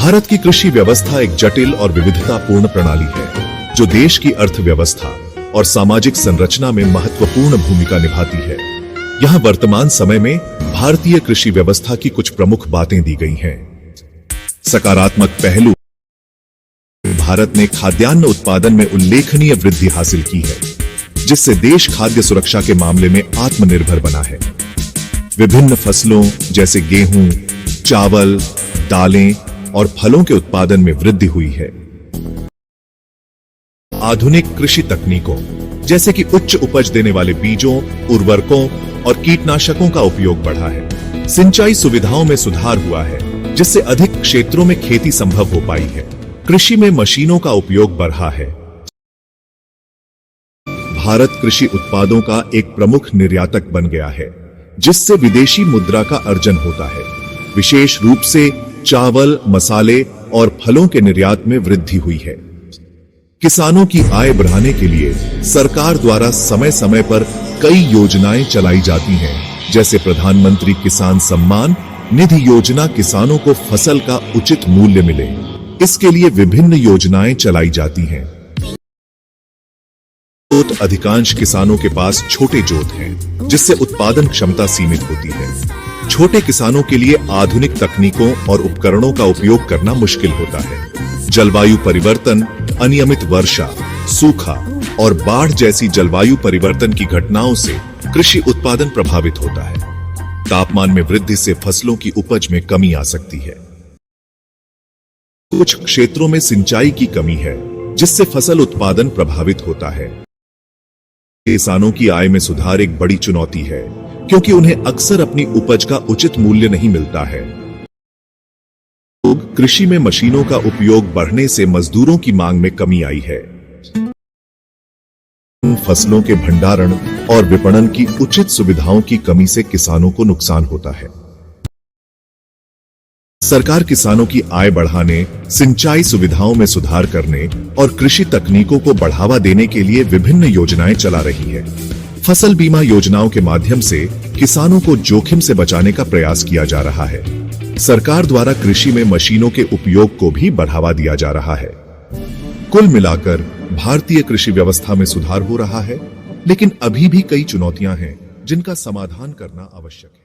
भारत की कृषि व्यवस्था एक जटिल और विविधतापूर्ण प्रणाली है जो देश की अर्थव्यवस्था और सामाजिक संरचना में महत्वपूर्ण भूमिका निभाती है। यहाँ वर्तमान समय में भारतीय कृषि व्यवस्था की कुछ प्रमुख बातें दी गई हैं। सकारात्मक पहलू: भारत ने खाद्यान्न उत्पादन में उल्लेखनीय वृद्धि हासिल की है, जिससे देश खाद्य सुरक्षा के मामले में आत्मनिर्भर बना है। विभिन्न फसलों जैसे गेहूं, चावल, दालें और फलों के उत्पादन में वृद्धि हुई है। आधुनिक कृषि तकनीकों जैसे कि उच्च उपज देने वाले बीजों, उर्वरकों और कीटनाशकों का उपयोग बढ़ा है। सिंचाई सुविधाओं में सुधार हुआ है, जिससे अधिक क्षेत्रों में खेती संभव हो पाई है। कृषि में मशीनों का उपयोग बढ़ा है। भारत कृषि उत्पादों का एक प्रमुख निर्यातक बन गया है, जिससे विदेशी मुद्रा का अर्जन होता है। विशेष रूप से चावल, मसाले और फलों के निर्यात में वृद्धि हुई है। किसानों की आय बढ़ाने के लिए सरकार द्वारा समय समय पर कई योजनाएं चलाई जाती हैं, जैसे प्रधानमंत्री किसान सम्मान निधि योजना। किसानों को फसल का उचित मूल्य मिले, इसके लिए विभिन्न योजनाएं चलाई जाती हैं। अधिकांश किसानों के पास छोटे जोत हैं, जिससे उत्पादन क्षमता सीमित होती है। छोटे किसानों के लिए आधुनिक तकनीकों और उपकरणों का उपयोग करना मुश्किल होता है। जलवायु परिवर्तन, अनियमित वर्षा, सूखा और बाढ़ जैसी जलवायु परिवर्तन की घटनाओं से कृषि उत्पादन प्रभावित होता है। तापमान में वृद्धि से फसलों की उपज में कमी आ सकती है। कुछ क्षेत्रों में सिंचाई की कमी है, जिससे फसल उत्पादन प्रभावित होता है। किसानों की आय में सुधार एक बड़ी चुनौती है, क्योंकि उन्हें अक्सर अपनी उपज का उचित मूल्य नहीं मिलता है। कृषि में मशीनों का उपयोग बढ़ने से मजदूरों की मांग में कमी आई है। फसलों के भंडारण और विपणन की उचित सुविधाओं की कमी से किसानों को नुकसान होता है। सरकार किसानों की आय बढ़ाने, सिंचाई सुविधाओं में सुधार करने और कृषि तकनीकों को बढ़ावा देने के लिए विभिन्न योजनाएं चला रही है। फसल बीमा योजनाओं के माध्यम से किसानों को जोखिम से बचाने का प्रयास किया जा रहा है। सरकार द्वारा कृषि में मशीनों के उपयोग को भी बढ़ावा दिया जा रहा है। कुल मिलाकर भारतीय कृषि व्यवस्था में सुधार हो रहा है, लेकिन अभी भी कई चुनौतियां हैं, जिनका समाधान करना आवश्यक है।